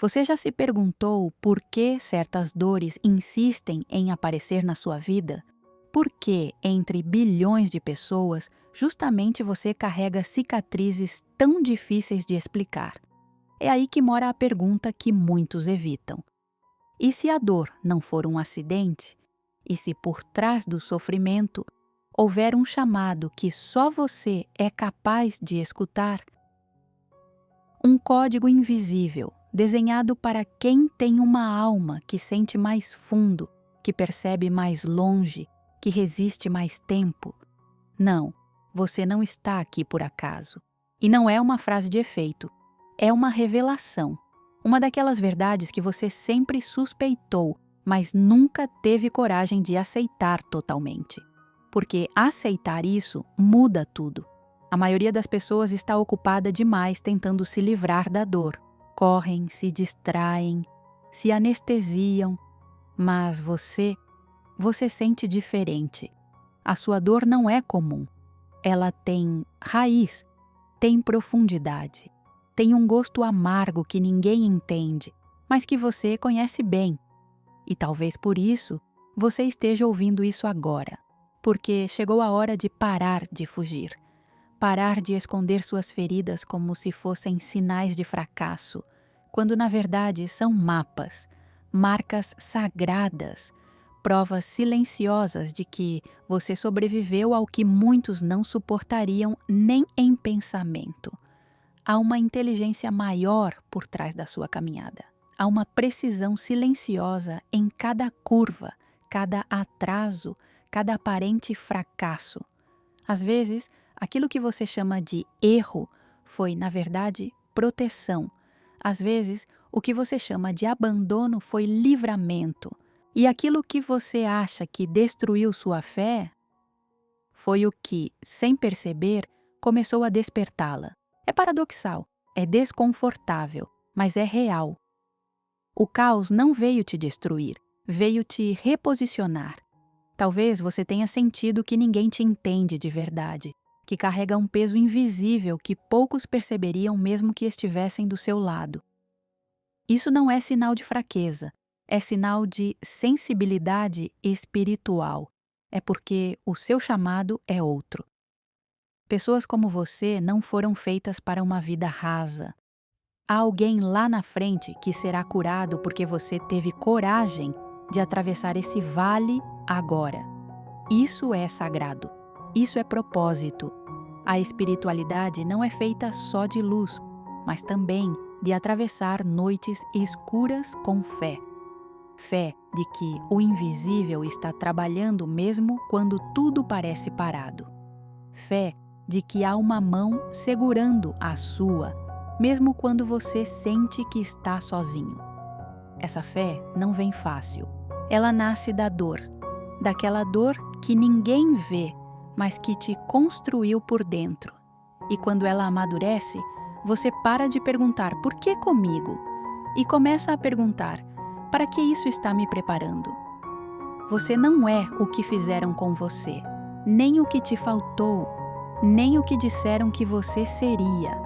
Você já se perguntou por que certas dores insistem em aparecer na sua vida? Por que, entre bilhões de pessoas, justamente você carrega cicatrizes tão difíceis de explicar? É aí que mora a pergunta que muitos evitam. E se a dor não for um acidente? E se por trás do sofrimento houver um chamado que só você é capaz de escutar? Um código invisível, desenhado para quem tem uma alma que sente mais fundo, que percebe mais longe, que resiste mais tempo. Não, você não está aqui por acaso. E não é uma frase de efeito, é uma revelação. Uma daquelas verdades que você sempre suspeitou, mas nunca teve coragem de aceitar totalmente. Porque aceitar isso muda tudo. A maioria das pessoas está ocupada demais tentando se livrar da dor. Correm, se distraem, se anestesiam. Mas você sente diferente. A sua dor não é comum. Ela tem raiz, tem profundidade, tem um gosto amargo que ninguém entende, mas que você conhece bem. E talvez por isso você esteja ouvindo isso agora, porque chegou a hora de parar de fugir. Parar de esconder suas feridas como se fossem sinais de fracasso, quando na verdade são mapas, marcas sagradas, provas silenciosas de que você sobreviveu ao que muitos não suportariam nem em pensamento. Há uma inteligência maior por trás da sua caminhada. Há uma precisão silenciosa em cada curva, cada atraso, cada aparente fracasso. Às vezes, aquilo que você chama de erro foi, na verdade, proteção. Às vezes, o que você chama de abandono foi livramento. E aquilo que você acha que destruiu sua fé foi o que, sem perceber, começou a despertá-la. É paradoxal, é desconfortável, mas é real. O caos não veio te destruir, veio te reposicionar. Talvez você tenha sentido que ninguém te entende de verdade, que carrega um peso invisível que poucos perceberiam mesmo que estivessem do seu lado. Isso não é sinal de fraqueza, é sinal de sensibilidade espiritual. É porque o seu chamado é outro. Pessoas como você não foram feitas para uma vida rasa. Há alguém lá na frente que será curado porque você teve coragem de atravessar esse vale agora. Isso é sagrado. Isso é propósito. A espiritualidade não é feita só de luz, mas também de atravessar noites escuras com fé. Fé de que o invisível está trabalhando mesmo quando tudo parece parado. Fé de que há uma mão segurando a sua, mesmo quando você sente que está sozinho. Essa fé não vem fácil. Ela nasce da dor, daquela dor que ninguém vê, mas que te construiu por dentro. E quando ela amadurece, você para de perguntar por que comigo e começa a perguntar para que isso está me preparando. Você não é o que fizeram com você, nem o que te faltou, nem o que disseram que você seria.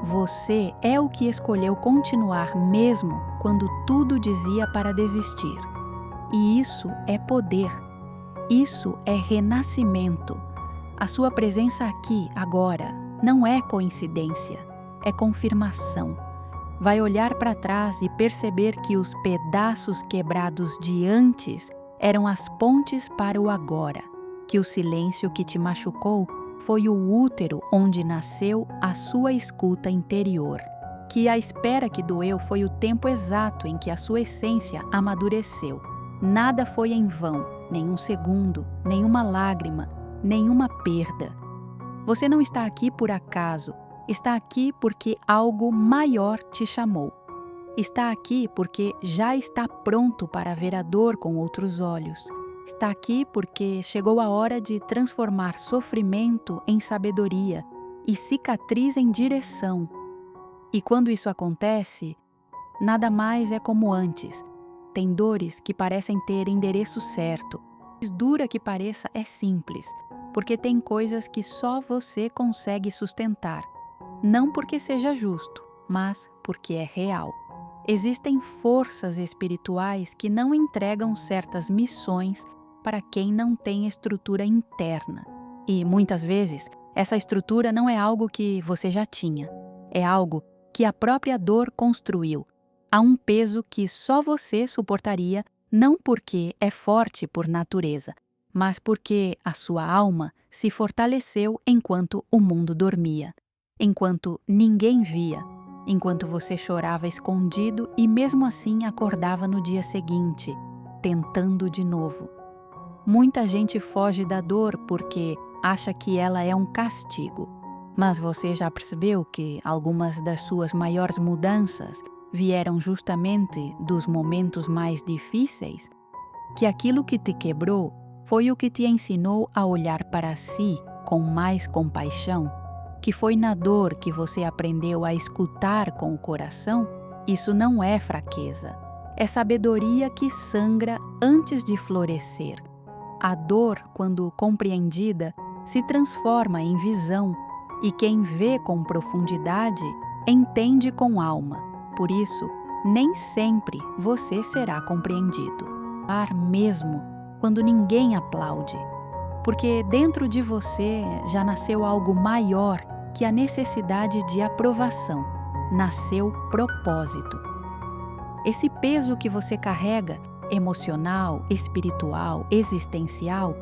Você é o que escolheu continuar mesmo quando tudo dizia para desistir. E isso é poder. Isso é renascimento. A sua presença aqui, agora, não é coincidência, é confirmação. Vai olhar para trás e perceber que os pedaços quebrados de antes eram as pontes para o agora, que o silêncio que te machucou foi o útero onde nasceu a sua escuta interior, que a espera que doeu foi o tempo exato em que a sua essência amadureceu. Nada foi em vão, nenhum segundo, nenhuma lágrima, nenhuma perda. Você não está aqui por acaso, está aqui porque algo maior te chamou. Está aqui porque já está pronto para ver a dor com outros olhos. Está aqui porque chegou a hora de transformar sofrimento em sabedoria e cicatriz em direção. E quando isso acontece, nada mais é como antes. Tem dores que parecem ter endereço certo. Dura que pareça é simples, porque tem coisas que só você consegue sustentar. Não porque seja justo, mas porque é real. Existem forças espirituais que não entregam certas missões para quem não tem estrutura interna. E, muitas vezes, essa estrutura não é algo que você já tinha. É algo que a própria dor construiu. Há um peso que só você suportaria, não porque é forte por natureza, mas porque a sua alma se fortaleceu enquanto o mundo dormia, enquanto ninguém via, enquanto você chorava escondido e mesmo assim acordava no dia seguinte, tentando de novo. Muita gente foge da dor porque acha que ela é um castigo. Mas você já percebeu que algumas das suas maiores mudanças vieram justamente dos momentos mais difíceis? Que aquilo que te quebrou foi o que te ensinou a olhar para si com mais compaixão? Que foi na dor que você aprendeu a escutar com o coração? Isso não é fraqueza. É sabedoria que sangra antes de florescer. A dor, quando compreendida, se transforma em visão, e quem vê com profundidade entende com alma. Por isso, nem sempre você será compreendido. Mesmo quando ninguém aplaude, porque dentro de você já nasceu algo maior que a necessidade de aprovação. Nasceu propósito. Esse peso que você carrega, emocional, espiritual, existencial,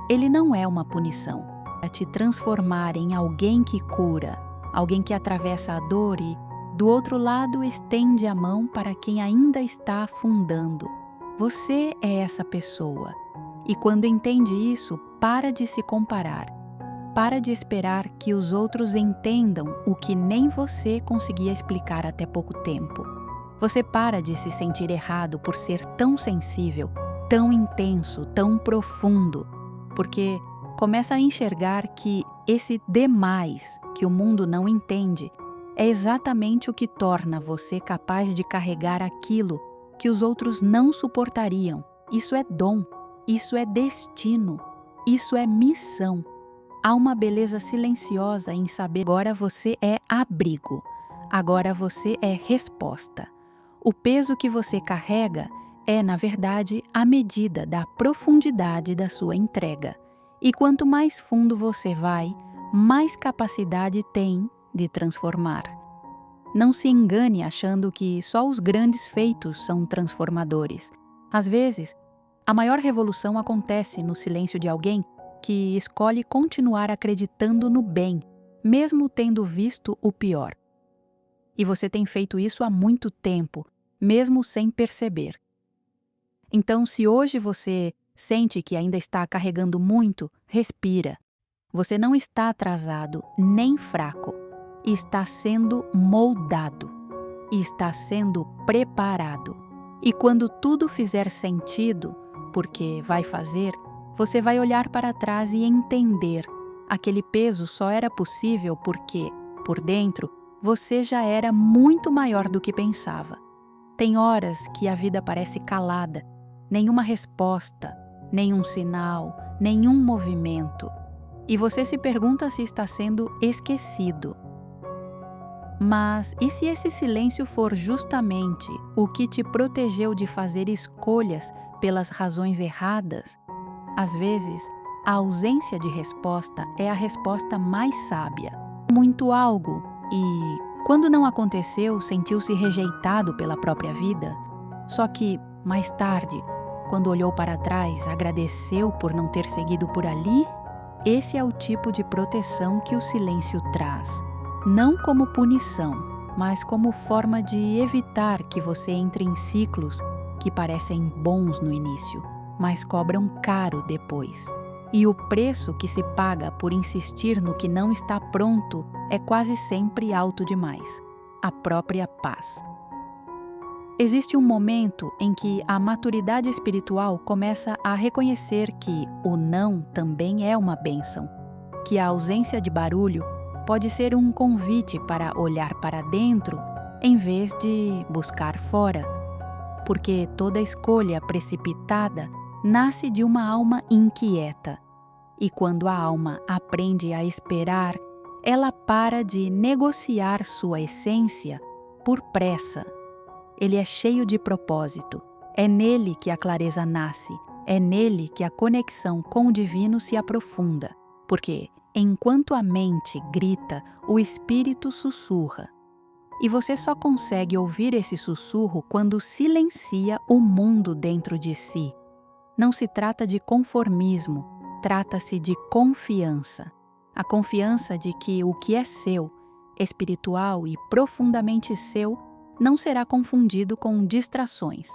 ele não é uma punição. É te transformar em alguém que cura, alguém que atravessa a dor e, do outro lado, estende a mão para quem ainda está afundando. Você é essa pessoa. E quando entende isso, para de se comparar. Para de esperar que os outros entendam o que nem você conseguia explicar até pouco tempo. Você para de se sentir errado por ser tão sensível, tão intenso, tão profundo, porque começa a enxergar que esse demais que o mundo não entende é exatamente o que torna você capaz de carregar aquilo que os outros não suportariam. Isso é dom, isso é destino, isso é missão. Há uma beleza silenciosa em saber agora você é abrigo, agora você é resposta. O peso que você carrega é, na verdade, a medida da profundidade da sua entrega. E quanto mais fundo você vai, mais capacidade tem de transformar. Não se engane achando que só os grandes feitos são transformadores. Às vezes, a maior revolução acontece no silêncio de alguém que escolhe continuar acreditando no bem, mesmo tendo visto o pior. E você tem feito isso há muito tempo, mesmo sem perceber. Então, se hoje você sente que ainda está carregando muito, respira. Você não está atrasado nem fraco. Está sendo moldado. Está sendo preparado. E quando tudo fizer sentido, porque vai fazer, você vai olhar para trás e entender. Aquele peso só era possível porque, por dentro, você já era muito maior do que pensava. Tem horas que a vida parece calada, nenhuma resposta, nenhum sinal, nenhum movimento. E você se pergunta se está sendo esquecido. Mas e se esse silêncio for justamente o que te protegeu de fazer escolhas pelas razões erradas? Às vezes, a ausência de resposta é a resposta mais sábia. Muito algo e, quando não aconteceu, sentiu-se rejeitado pela própria vida. Só que, mais tarde, quando olhou para trás, agradeceu por não ter seguido por ali? Esse é o tipo de proteção que o silêncio traz. Não como punição, mas como forma de evitar que você entre em ciclos que parecem bons no início, mas cobram caro depois. E o preço que se paga por insistir no que não está pronto é quase sempre alto demais: a própria paz. Existe um momento em que a maturidade espiritual começa a reconhecer que o não também é uma bênção, que a ausência de barulho pode ser um convite para olhar para dentro em vez de buscar fora, porque toda escolha precipitada nasce de uma alma inquieta. E quando a alma aprende a esperar, ela para de negociar sua essência por pressa. Ele é cheio de propósito. É nele que a clareza nasce. É nele que a conexão com o divino se aprofunda. Porque, enquanto a mente grita, o espírito sussurra. E você só consegue ouvir esse sussurro quando silencia o mundo dentro de si. Não se trata de conformismo, trata-se de confiança. A confiança de que o que é seu, espiritual e profundamente seu, não será confundido com distrações.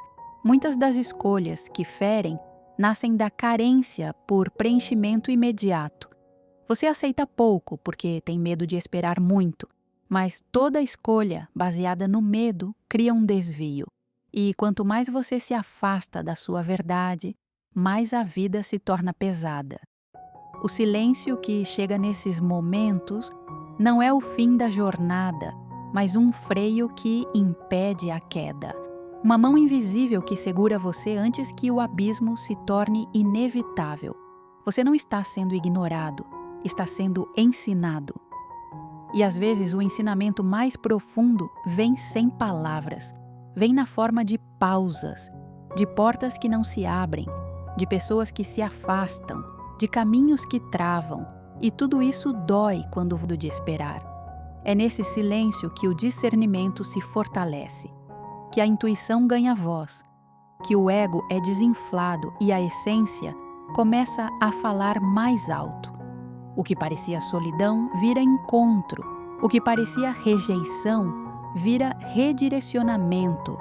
Muitas das escolhas que ferem nascem da carência por preenchimento imediato. Você aceita pouco porque tem medo de esperar muito, mas toda escolha baseada no medo cria um desvio. E quanto mais você se afasta da sua verdade, mais a vida se torna pesada. O silêncio que chega nesses momentos não é o fim da jornada, mas um freio que impede a queda. Uma mão invisível que segura você antes que o abismo se torne inevitável. Você não está sendo ignorado, está sendo ensinado. E às vezes o ensinamento mais profundo vem sem palavras, vem na forma de pausas, de portas que não se abrem, de pessoas que se afastam, de caminhos que travam, e tudo isso dói quando de esperar. É nesse silêncio que o discernimento se fortalece, que a intuição ganha voz, que o ego é desinflado e a essência começa a falar mais alto. O que parecia solidão vira encontro, o que parecia rejeição vira redirecionamento,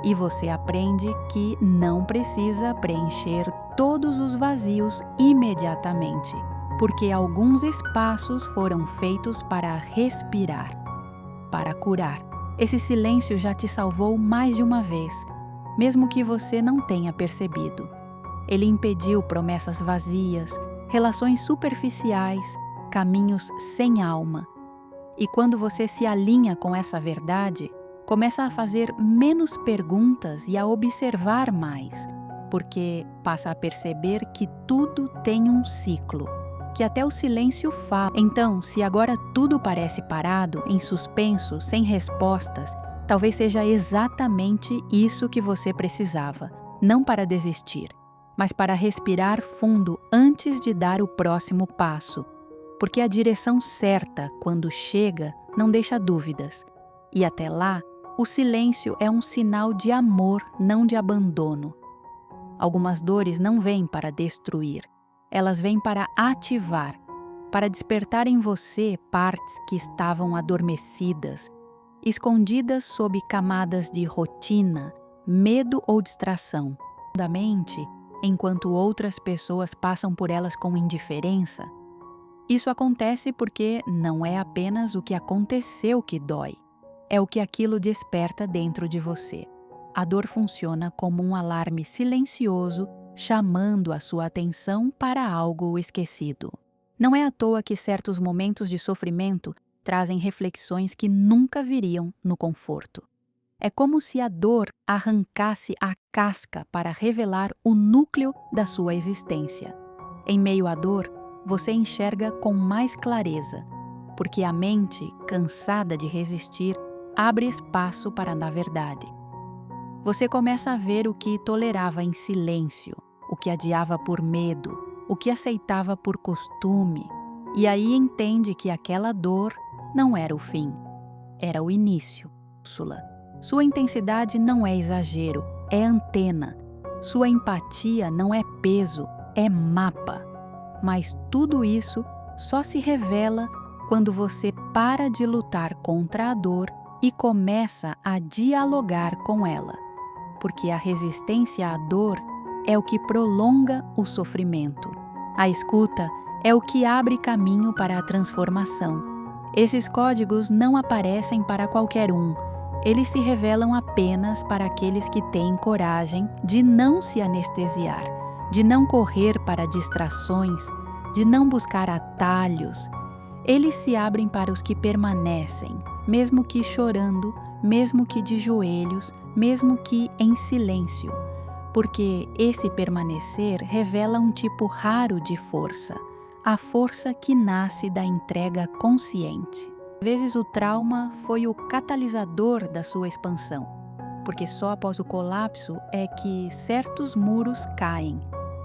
e você aprende que não precisa preencher todos os vazios imediatamente, porque alguns espaços foram feitos para respirar, para curar. Esse silêncio já te salvou mais de uma vez, mesmo que você não tenha percebido. Ele impediu promessas vazias, relações superficiais, caminhos sem alma. E quando você se alinha com essa verdade, começa a fazer menos perguntas e a observar mais, porque passa a perceber que tudo tem um ciclo, que até o silêncio fala. Então, se agora tudo parece parado, em suspenso, sem respostas, talvez seja exatamente isso que você precisava, não para desistir, mas para respirar fundo antes de dar o próximo passo, porque a direção certa, quando chega, não deixa dúvidas. E até lá, o silêncio é um sinal de amor, não de abandono. Algumas dores não vêm para destruir, elas vêm para ativar, para despertar em você partes que estavam adormecidas, escondidas sob camadas de rotina, medo ou distração. Da mente, enquanto outras pessoas passam por elas com indiferença. Isso acontece porque não é apenas o que aconteceu que dói, é o que aquilo desperta dentro de você. A dor funciona como um alarme silencioso, chamando a sua atenção para algo esquecido. Não é à toa que certos momentos de sofrimento trazem reflexões que nunca viriam no conforto. É como se a dor arrancasse a casca para revelar o núcleo da sua existência. Em meio à dor, você enxerga com mais clareza, porque a mente, cansada de resistir, abre espaço para a verdade. Você começa a ver o que tolerava em silêncio, o que adiava por medo, o que aceitava por costume, e aí entende que aquela dor não era o fim, era o início. Sua intensidade não é exagero, é antena. Sua empatia não é peso, é mapa. Mas tudo isso só se revela quando você para de lutar contra a dor e começa a dialogar com ela. Porque a resistência à dor é o que prolonga o sofrimento. A escuta é o que abre caminho para a transformação. Esses códigos não aparecem para qualquer um. Eles se revelam apenas para aqueles que têm coragem de não se anestesiar, de não correr para distrações, de não buscar atalhos. Eles se abrem para os que permanecem, mesmo que chorando, mesmo que de joelhos, mesmo que em silêncio, porque esse permanecer revela um tipo raro de força, a força que nasce da entrega consciente. Às vezes o trauma foi o catalisador da sua expansão. porque só após o colapso é que certos muros caem.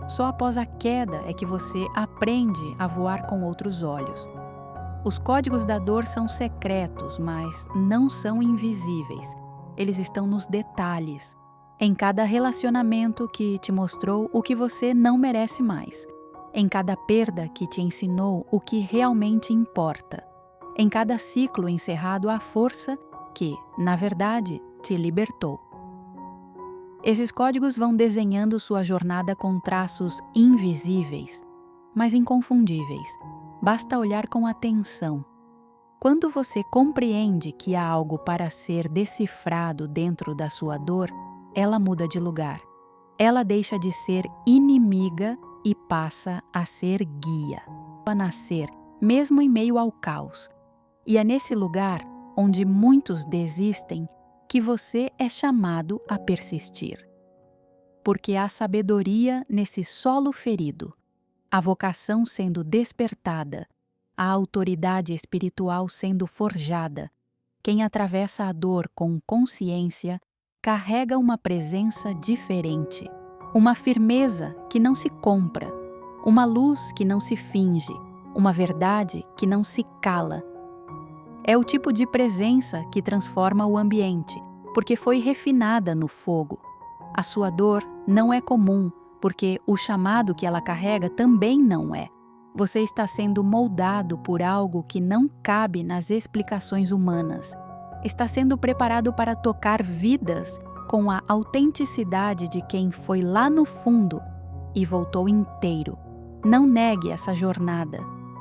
Só após a queda é que você aprende a voar com outros olhos. Os códigos da dor são secretos, mas não são invisíveis. Eles estão nos detalhes, em cada relacionamento que te mostrou o que você não merece mais, em cada perda que te ensinou o que realmente importa, em cada ciclo encerrado à força que, na verdade, te libertou. Esses códigos vão desenhando sua jornada com traços invisíveis, mas inconfundíveis. Basta olhar com atenção. Quando você compreende que há algo para ser decifrado dentro da sua dor, ela muda de lugar. Ela deixa de ser inimiga e passa a ser guia. A nascer, mesmo em meio ao caos. E é nesse lugar, onde muitos desistem, que você é chamado a persistir. Porque há sabedoria nesse solo ferido, a vocação sendo despertada, a autoridade espiritual sendo forjada. Quem atravessa a dor com consciência carrega uma presença diferente, uma firmeza que não se compra, uma luz que não se finge, uma verdade que não se cala. É o tipo de presença que transforma o ambiente, porque foi refinada no fogo. A sua dor não é comum, porque o chamado que ela carrega também não é. Você está sendo moldado por algo que não cabe nas explicações humanas. Está sendo preparado para tocar vidas com a autenticidade de quem foi lá no fundo e voltou inteiro. Não negue essa jornada.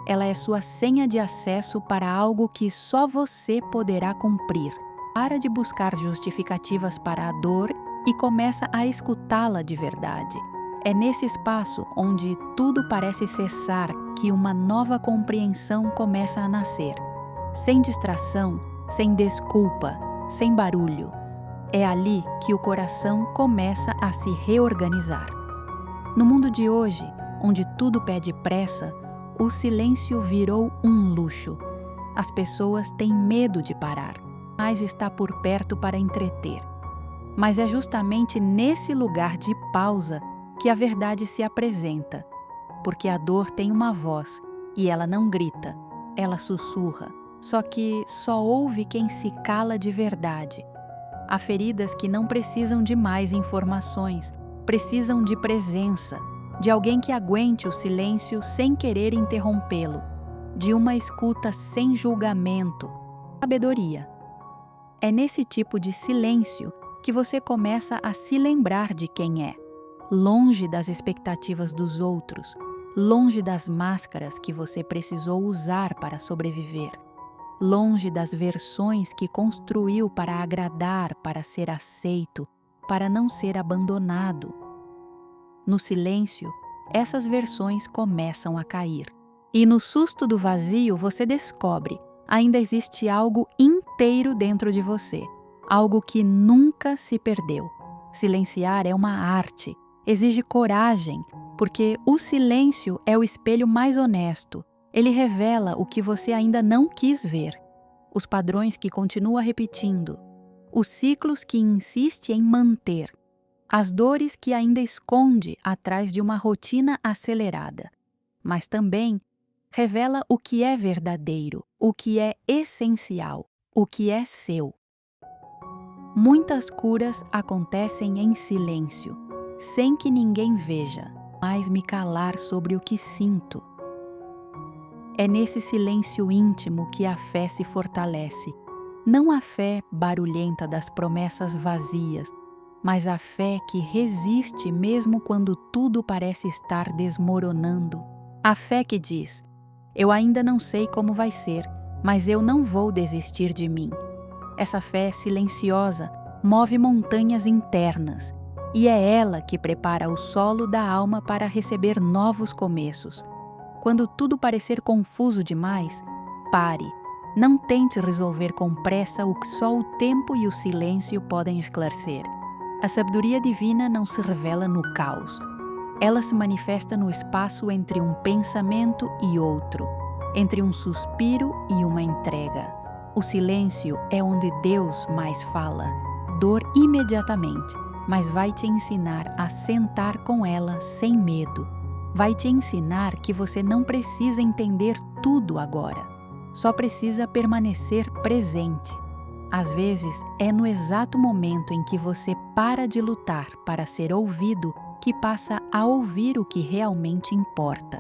Ela é sua senha de acesso para algo que só você poderá cumprir. Para de buscar justificativas para a dor e começa a escutá-la de verdade. É nesse espaço onde tudo parece cessar que uma nova compreensão começa a nascer. Sem distração, sem desculpa, sem barulho. É ali que o coração começa a se reorganizar. No mundo de hoje, onde tudo pede pressa, o silêncio virou um luxo. As pessoas têm medo de parar, mas está por perto para entreter. Mas é justamente nesse lugar de pausa que a verdade se apresenta, porque a dor tem uma voz e ela não grita, ela sussurra, só que só ouve quem se cala de verdade. Há feridas que não precisam de mais informações, precisam de presença, de alguém que aguente o silêncio sem querer interrompê-lo, de uma escuta sem julgamento, sabedoria. É nesse tipo de silêncio que você começa a se lembrar de quem é, longe das expectativas dos outros, longe das máscaras que você precisou usar para sobreviver, longe das versões que construiu para agradar, para ser aceito, para não ser abandonado. No silêncio, essas versões começam a cair. E no susto do vazio você descobre, ainda existe algo inteiro dentro de você, algo que nunca se perdeu. Silenciar é uma arte, exige coragem, porque o silêncio é o espelho mais honesto. Ele revela o que você ainda não quis ver, os padrões que continua repetindo, os ciclos que insiste em manter, as dores que ainda esconde atrás de uma rotina acelerada. Mas também revela o que é verdadeiro, o que é essencial, o que é seu. Muitas curas acontecem em silêncio, sem que ninguém veja, mas me calar sobre o que sinto. É nesse silêncio íntimo que a fé se fortalece, não a fé barulhenta das promessas vazias, mas a fé que resiste mesmo quando tudo parece estar desmoronando. A fé que diz: eu ainda não sei como vai ser, mas eu não vou desistir de mim. Essa fé silenciosa move montanhas internas, e é ela que prepara o solo da alma para receber novos começos. Quando tudo parecer confuso demais, pare. Não tente resolver com pressa o que só o tempo e o silêncio podem esclarecer. A sabedoria divina não se revela no caos. Ela se manifesta no espaço entre um pensamento e outro, entre um suspiro e uma entrega. O silêncio é onde Deus mais fala. dor imediatamente, mas vai te ensinar a sentar com ela sem medo. Vai te ensinar que você não precisa entender tudo agora. Só precisa permanecer presente. Às vezes, é no exato momento em que você para de lutar para ser ouvido que passa a ouvir o que realmente importa.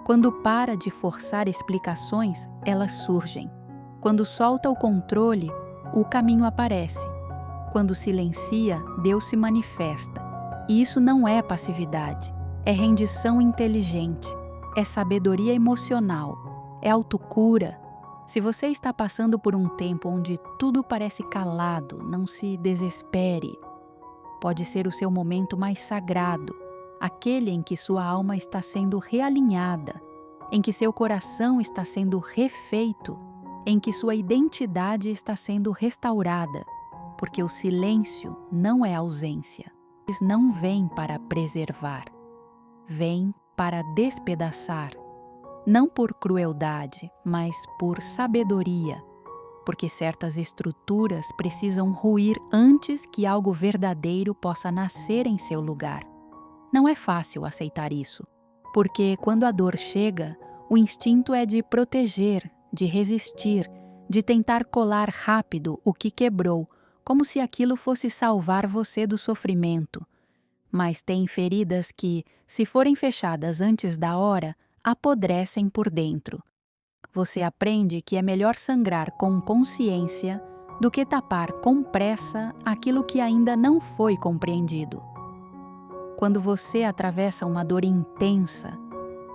Quando para de forçar explicações, elas surgem. Quando solta o controle, o caminho aparece. Quando silencia, Deus se manifesta. E isso não é passividade, é rendição inteligente, é sabedoria emocional, é autocura. Se você está passando por um tempo onde tudo parece calado, não se desespere. Pode ser o seu momento mais sagrado, aquele em que sua alma está sendo realinhada, em que seu coração está sendo refeito, em que sua identidade está sendo restaurada, porque o silêncio não é ausência. Eles não vêm para preservar, vêm para despedaçar, não por crueldade, mas por sabedoria, porque certas estruturas precisam ruir antes que algo verdadeiro possa nascer em seu lugar. Não é fácil aceitar isso, porque quando a dor chega, o instinto é de proteger, de resistir, de tentar colar rápido o que quebrou, como se aquilo fosse salvar você do sofrimento. Mas tem feridas que, se forem fechadas antes da hora, apodrecem por dentro. Você aprende que é melhor sangrar com consciência do que tapar com pressa aquilo que ainda não foi compreendido. Quando você atravessa uma dor intensa,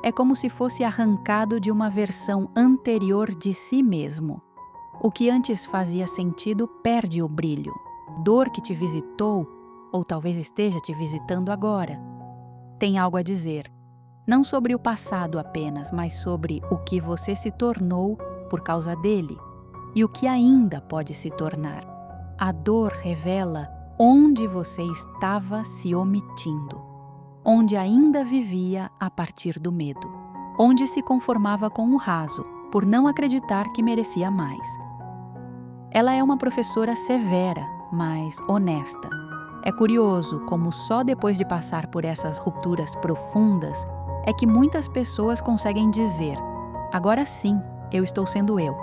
é como se fosse arrancado de uma versão anterior de si mesmo. O que antes fazia sentido perde o brilho. Dor que te visitou, ou talvez esteja te visitando agora, tem algo a dizer. Não sobre o passado apenas, mas sobre o que você se tornou por causa dele e o que ainda pode se tornar. A dor revela onde você estava se omitindo, onde ainda vivia a partir do medo, onde se conformava com o raso por não acreditar que merecia mais. Ela é uma professora severa, mas honesta. É curioso como só depois de passar por essas rupturas profundas é que muitas pessoas conseguem dizer: agora sim, eu estou sendo eu.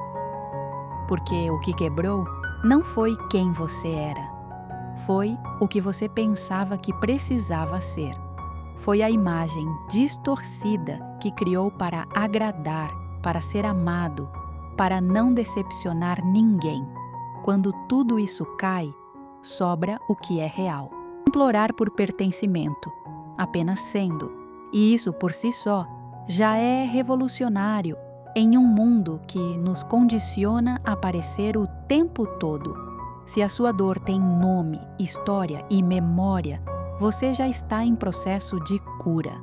Porque o que quebrou não foi quem você era. Foi o que você pensava que precisava ser. Foi a imagem distorcida que criou para agradar, para ser amado, para não decepcionar ninguém. Quando tudo isso cai, sobra o que é real. Implorar por pertencimento, apenas sendo. E isso, por si só, já é revolucionário em um mundo que nos condiciona a parecer o tempo todo. Se a sua dor tem nome, história e memória, você já está em processo de cura.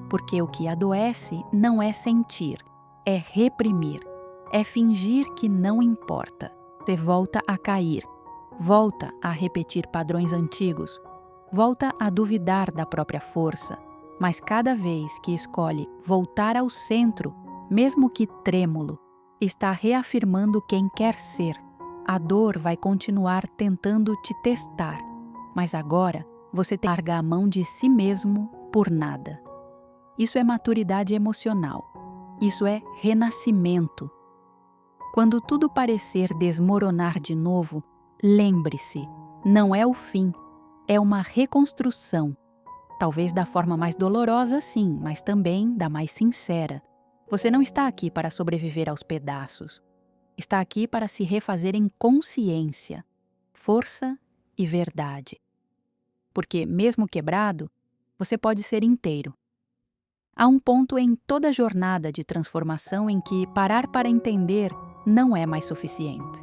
Porque o que adoece não é sentir, é reprimir, é fingir que não importa. Você volta a cair, volta a repetir padrões antigos, volta a duvidar da própria força. Mas cada vez que escolhe voltar ao centro, mesmo que trêmulo, está reafirmando quem quer ser. A dor vai continuar tentando te testar, mas agora você tem que largar a mão de si mesmo por nada. Isso é maturidade emocional. Isso é renascimento. Quando tudo parecer desmoronar de novo, lembre-se, não é o fim, é uma reconstrução. Talvez da forma mais dolorosa, sim, mas também da mais sincera. Você não está aqui para sobreviver aos pedaços. Está aqui para se refazer em consciência, força e verdade. Porque, mesmo quebrado, você pode ser inteiro. Há um ponto em toda a jornada de transformação em que parar para entender não é mais suficiente.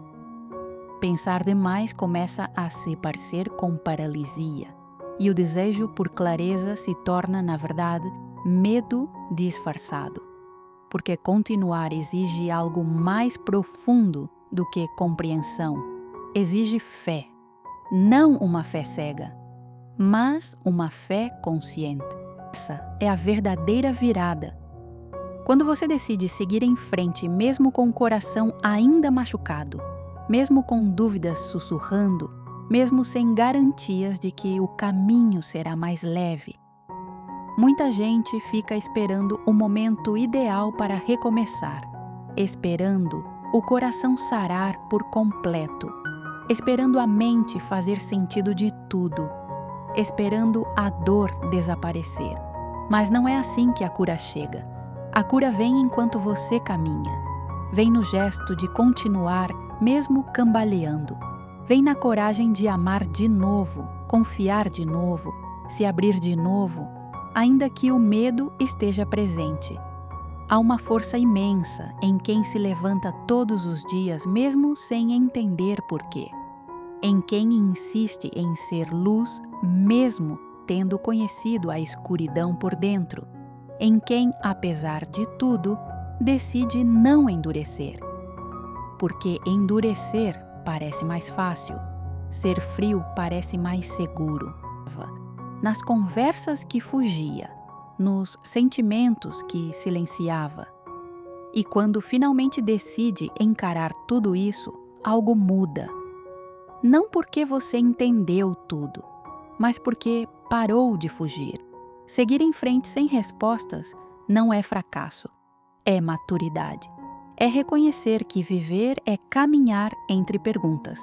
Pensar demais começa a se parecer com paralisia. E o desejo por clareza se torna, na verdade, medo disfarçado. Porque continuar exige algo mais profundo do que compreensão. Exige fé. Não uma fé cega, mas uma fé consciente. Essa é a verdadeira virada. Quando você decide seguir em frente mesmo com o coração ainda machucado, mesmo com dúvidas sussurrando, mesmo sem garantias de que o caminho será mais leve. Muita gente fica esperando o momento ideal para recomeçar, esperando o coração sarar por completo, esperando a mente fazer sentido de tudo, esperando a dor desaparecer. Mas não é assim que a cura chega. A cura vem enquanto você caminha. Vem no gesto de continuar, mesmo cambaleando. Vem na coragem de amar de novo, confiar de novo, se abrir de novo, ainda que o medo esteja presente. Há uma força imensa em quem se levanta todos os dias, mesmo sem entender porquê. Em quem insiste em ser luz, mesmo tendo conhecido a escuridão por dentro. Em quem, apesar de tudo, decide não endurecer. Porque endurecer parece mais fácil, ser frio parece mais seguro. Nas conversas que fugia, nos sentimentos que silenciava. E quando finalmente decide encarar tudo isso, algo muda. Não porque você entendeu tudo, mas porque parou de fugir. Seguir em frente sem respostas não é fracasso, é maturidade. É reconhecer que viver é caminhar entre perguntas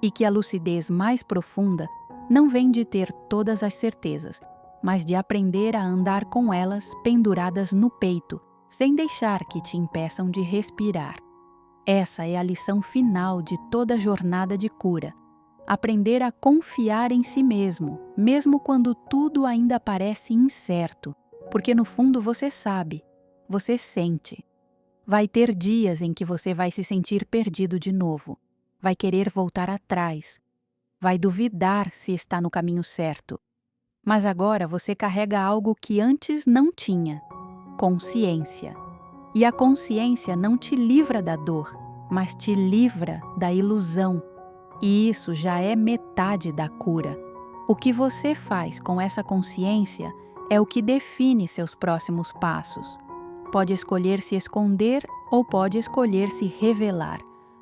e que a lucidez mais profunda não vem de ter todas as certezas, mas de aprender a andar com elas penduradas no peito, sem deixar que te impeçam de respirar. Essa é a lição final de toda a jornada de cura. Aprender a confiar em si mesmo, mesmo quando tudo ainda parece incerto, porque no fundo você sabe, você sente. Vai ter dias em que você vai se sentir perdido de novo, vai querer voltar atrás, vai duvidar se está no caminho certo. Mas agora você carrega algo que antes não tinha: consciência. E a consciência não te livra da dor, mas te livra da ilusão. E isso já é metade da cura. O que você faz com essa consciência é o que define seus próximos passos. Pode escolher se esconder ou pode escolher se revelar.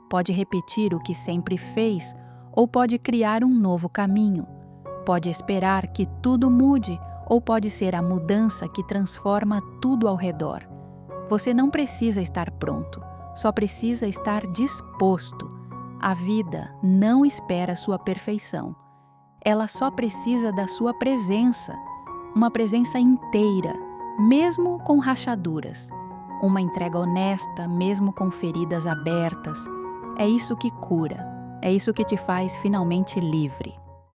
Pode repetir o que sempre fez ou pode criar um novo caminho. Pode esperar que tudo mude ou pode ser a mudança que transforma tudo ao redor. Você não precisa estar pronto, só precisa estar disposto. A vida não espera sua perfeição. Ela só precisa da sua presença, uma presença inteira, mesmo com rachaduras. Uma entrega honesta, mesmo com feridas abertas. É isso que cura, é isso que te faz finalmente livre.